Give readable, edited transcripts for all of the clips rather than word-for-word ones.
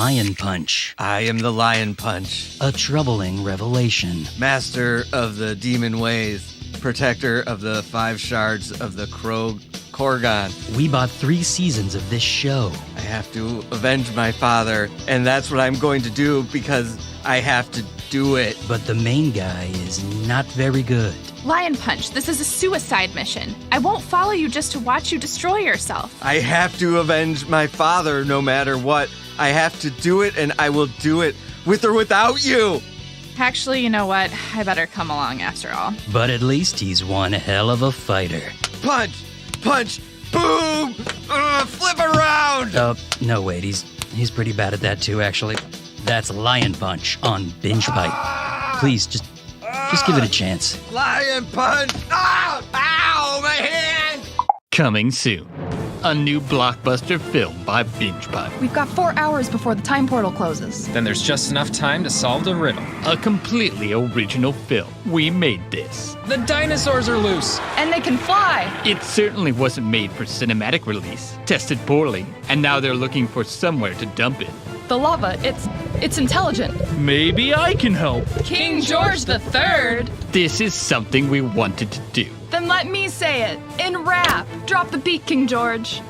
Lion Punch. I am the Lion Punch, A troubling revelation. master of the demon ways, protector of the 5 shards of the Korgon. We bought 3 seasons of this show. I have to avenge my father, and that's what I'm going to do because I have to do it. But the main guy is not very good. Lion Punch, this is a suicide mission. I won't follow you just to watch you destroy yourself. I have to avenge my father no matter what. I have to do it, and I will do it with or without you. Actually, you know what? I better come along after all. But at least he's one hell of a fighter. Punch, punch, boom, flip around. No, wait, he's pretty bad at that too, actually. That's Lion Punch on Binge Pipe. Please, just give it a chance. Lion punch. Ah! Ow, my hand. Coming soon. A new blockbuster film by Binge Pipe. We've got 4 hours before the time portal closes. Then there's just enough time to solve the riddle. A completely original film. We made this. The dinosaurs are loose. And they can fly! It certainly wasn't made for cinematic release. Tested poorly, and now they're looking for somewhere to dump it. The lava, it's intelligent. Maybe I can help. King George III! This is something we wanted to do. Then let me say it. In rap. Drop the beat, King George.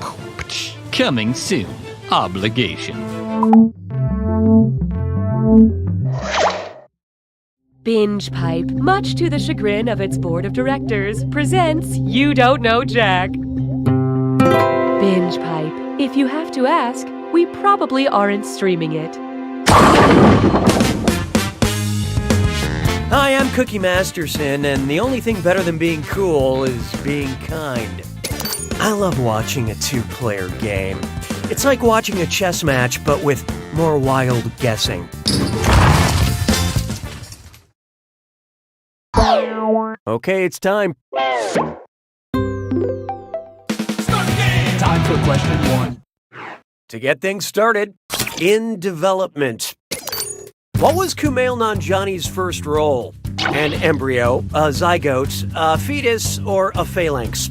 Coming soon. Obligation. Binge Pipe, much to the chagrin of its board of directors, presents You Don't Know Jack. Binge Pipe, if you have to ask, we probably aren't streaming it. Hi, I'm Cookie Masterson, and the only thing better than being cool is being kind. I love watching a 2-player game. It's like watching a chess match, but with more wild guessing. Okay, it's time. Time for question 1. To get things started, in development. What was Kumail Nanjiani's first role? An embryo, a zygote, a fetus, or a phalanx?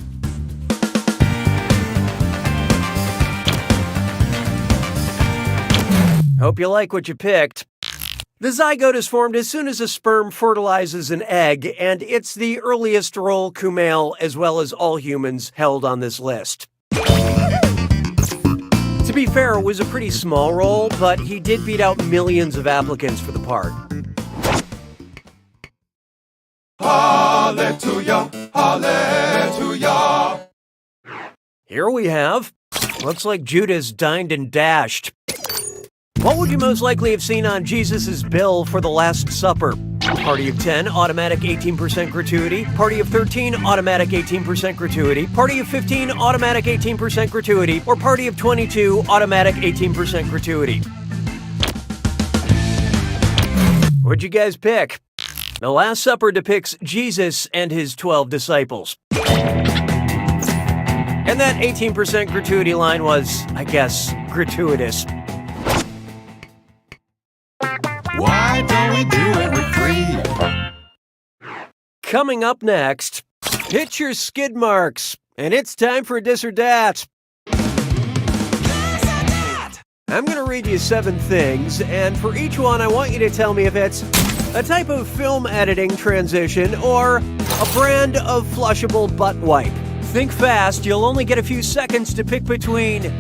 Hope you like what you picked. The zygote is formed as soon as a sperm fertilizes an egg, and it's the earliest role Kumail, as well as all humans, held on this list. To be fair, it was a pretty small role, but he did beat out millions of applicants for the part. Hallelujah, hallelujah. Here we have. Looks like Judas dined and dashed. What would you most likely have seen on Jesus' bill for the Last Supper? Party of 10, automatic 18% gratuity. Party of 13, automatic 18% gratuity. Party of 15, automatic 18% gratuity. Or Party of 22, automatic 18% gratuity. What'd you guys pick? The Last Supper depicts Jesus and his 12 disciples. And that 18% gratuity line was, I guess, gratuitous. Why don't we do it with free? Coming up next, hit your skid marks, and it's time for Dis or Dat. I'm going to read you 7 things, and for each one, I want you to tell me if it's a type of film editing transition or a brand of flushable butt wipe. Think fast, you'll only get a few seconds to pick between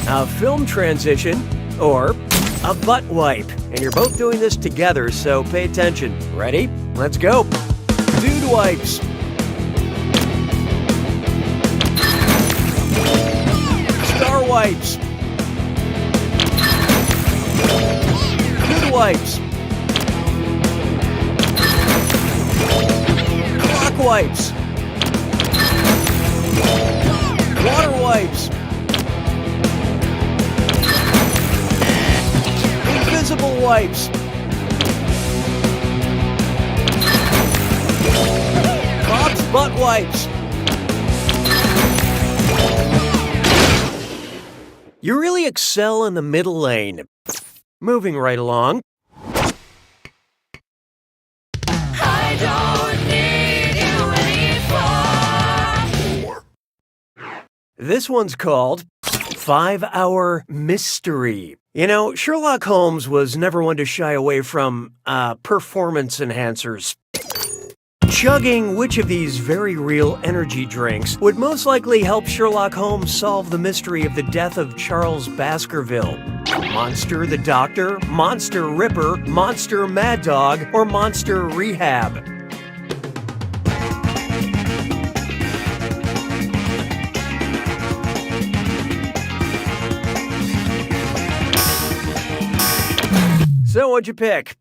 a film transition or a butt wipe. And you're both doing this together, so pay attention. Ready? Let's go. Dude wipes. Star wipes. Good wipes. Clock wipes. Water wipes. Invisible wipes. Bob's butt wipes. You really excel in the middle lane. Moving right along. I don't need you anymore. This one's called 5 Hour Mystery. You know, Sherlock Holmes was never one to shy away from, performance enhancers. Chugging which of these very real energy drinks would most likely help Sherlock Holmes solve the mystery of the death of Charles Baskerville? Monster the Doctor, Monster Ripper, Monster Mad Dog, or Monster Rehab? So what'd you pick?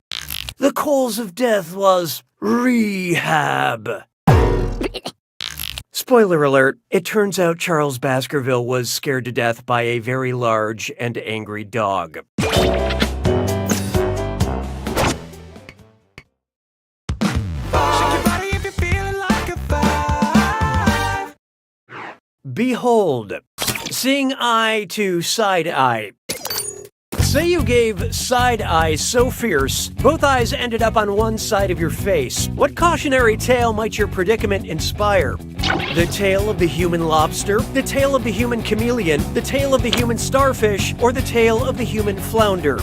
The cause of death was rehab. Spoiler alert, it turns out Charles Baskerville was scared to death by a very large and angry dog. Behold, seeing eye to side eye. Say you gave side eye so fierce, both eyes ended up on one side of your face. What cautionary tale might your predicament inspire? The tale of the human lobster, the tale of the human chameleon, the tale of the human starfish, or the tale of the human flounder?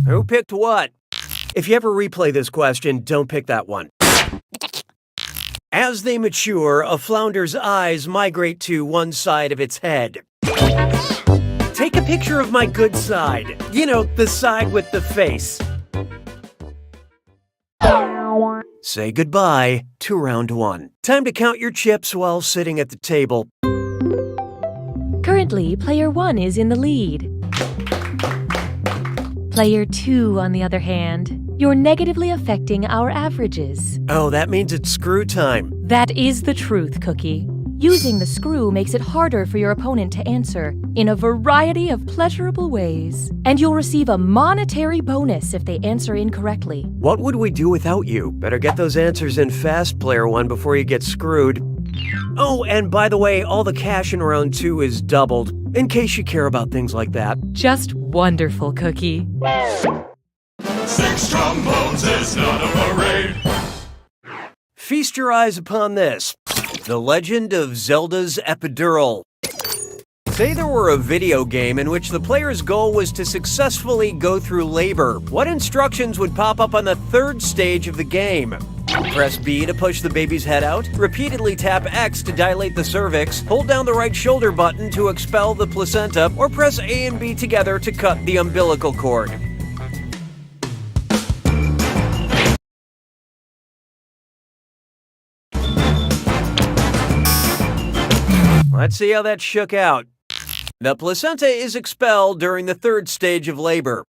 Who picked what? If you ever replay this question, don't pick that one. As they mature, a flounder's eyes migrate to one side of its head. Take a picture of my good side. You know, the side with the face. Say goodbye to round one. Time to count your chips while sitting at the table. Currently, player 1 is in the lead. Player 2, on the other hand, you're negatively affecting our averages. Oh, that means it's screw time. That is the truth, Cookie. Using the screw makes it harder for your opponent to answer in a variety of pleasurable ways. And you'll receive a monetary bonus if they answer incorrectly. What would we do without you? Better get those answers in fast, player 1, before you get screwed. Oh, and by the way, all the cash in round 2 is doubled, in case you care about things like that. Just wonderful, Cookie. 6 trombones is not a parade. Feast your eyes upon this. The Legend of Zelda's Epidural. Say there were a video game in which the player's goal was to successfully go through labor. What instructions would pop up on the third stage of the game? Press B to push the baby's head out, repeatedly tap X to dilate the cervix, hold down the right shoulder button to expel the placenta, or press A and B together to cut the umbilical cord. Let's see how that shook out. The placenta is expelled during the third stage of labor.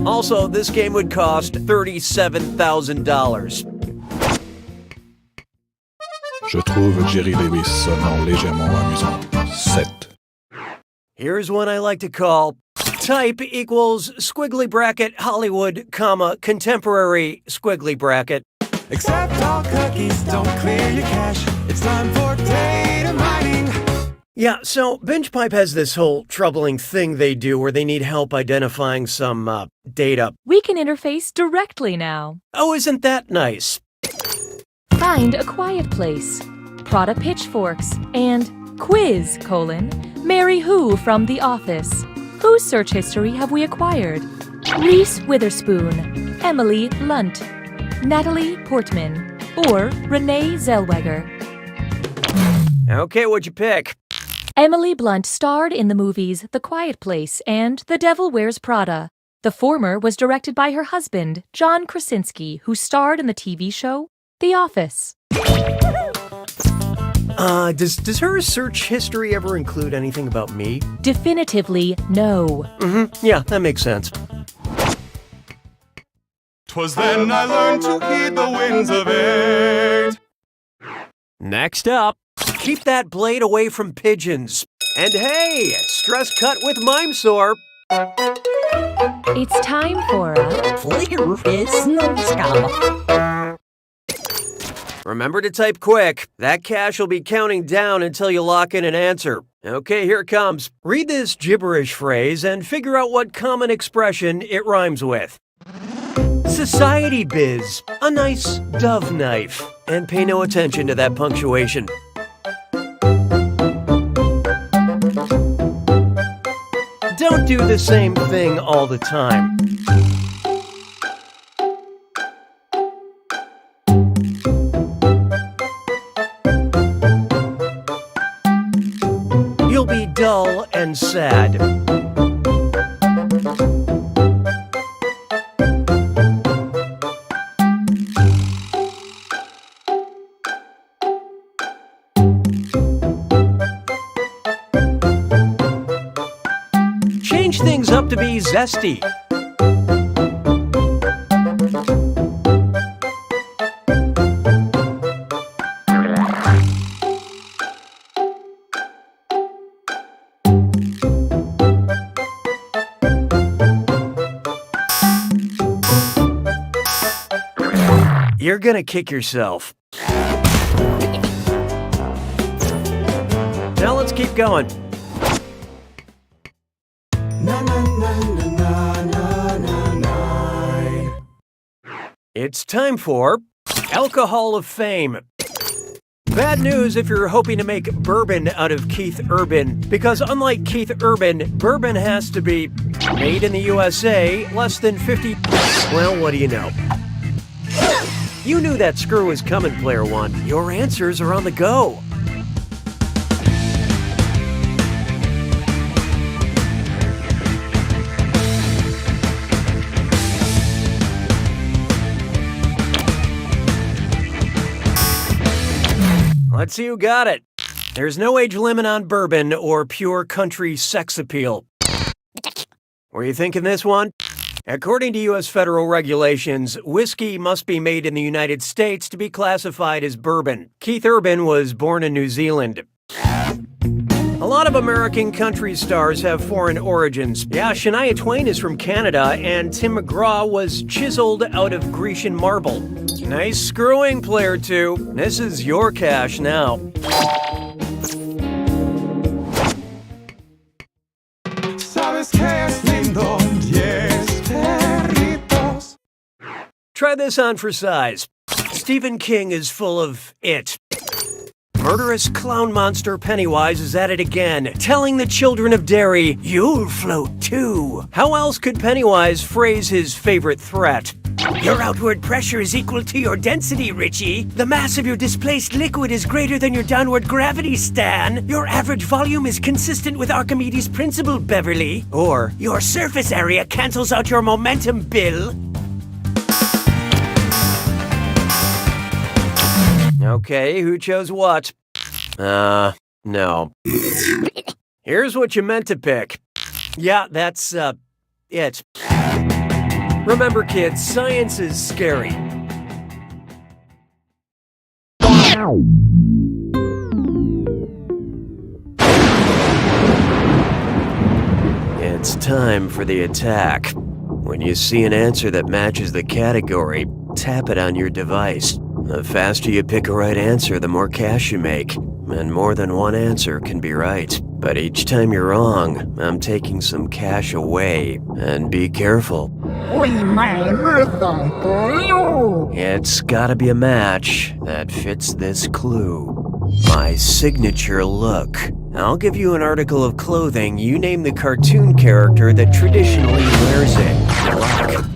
Also, this game would cost $37,000. Je trouve Jerry Lewis sonnant légèrement amusant. 7. Here's one I like to call type equals squiggly bracket Hollywood, comma, contemporary squiggly bracket. Accept all cookies, don't clear your cache. It's time for data mining. Yeah, so BingePipe has this whole troubling thing they do where they need help identifying some, data. We can interface directly now. Oh, isn't that nice? Find a quiet place. Prada pitchforks. And quiz, Mary Who from The Office. Whose search history have we acquired? Reese Witherspoon, Emily Lunt, Natalie Portman, or Renee Zellweger. Okay, what'd you pick? Emily Blunt starred in the movies The Quiet Place and The Devil Wears Prada. The former was directed by her husband, John Krasinski, who starred in the TV show The Office. Does her search history ever include anything about me? Definitively no. Yeah, that makes sense. 'Twas then I learned to heed the winds of 8. Next up, keep that blade away from pigeons. And hey, stress cut with Mimesore. It's time for a Remember to type quick. That cash will be counting down until you lock in an answer. Okay, here it comes. Read this gibberish phrase and figure out what common expression it rhymes with. Society biz, a nice dove knife. and pay no attention to that punctuation. Don't do the same thing all the time. You'll be dull and sad. Change things up to be zesty. You're gonna kick yourself. Now let's keep going. It's time for Alcohol of Fame. Bad news if you're hoping to make bourbon out of Keith Urban, because unlike Keith Urban, bourbon has to be made in the USA, less than 50. Well, what do you know? You knew that screw was coming, Player One. Your answers are on the go. Let's see who got it. There's no age limit on bourbon or pure country sex appeal. Were you thinking this one? According to U.S. federal regulations, whiskey must be made in the United States to be classified as bourbon. Keith Urban was born in New Zealand. A lot of American country stars have foreign origins. Yeah, Shania Twain is from Canada, and Tim McGraw was chiseled out of Grecian marble. Nice screwing, Player Two. This is your cash now. Sabes que es lindo, yes, perritos. Try this on for size. Stephen King is full of it. Murderous clown monster Pennywise is at it again, telling the children of Derry, you'll float too. How else could Pennywise phrase his favorite threat? Your outward pressure is equal to your density, Richie. The mass of your displaced liquid is greater than your downward gravity, Stan. Your average volume is consistent with Archimedes' principle, Beverly. Or, your surface area cancels out your momentum, Bill. Okay, who chose what? No. Here's what you meant to pick. Yeah, that's, it. Remember, kids, science is scary. It's time for the attack. When you see an answer that matches the category, tap it on your device. The faster you pick a right answer, the more cash you make. And more than one answer can be right. But each time you're wrong, I'm taking some cash away. And be careful. It's gotta be a match that fits this clue. My signature look. I'll give you an article of clothing. You name the cartoon character that traditionally wears it. Good luck.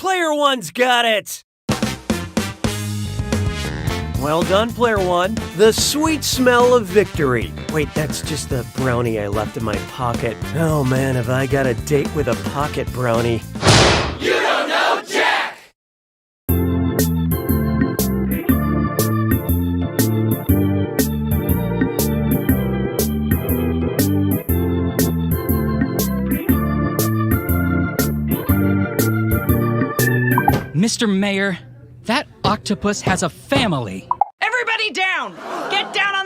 Player one's got it! Well done, player one. The sweet smell of victory. Wait, that's just the brownie I left in my pocket. Oh man, have I got a date with a pocket brownie. You don't know Jack! Mr. Mayor, that octopus has a family. Everybody down! Get down on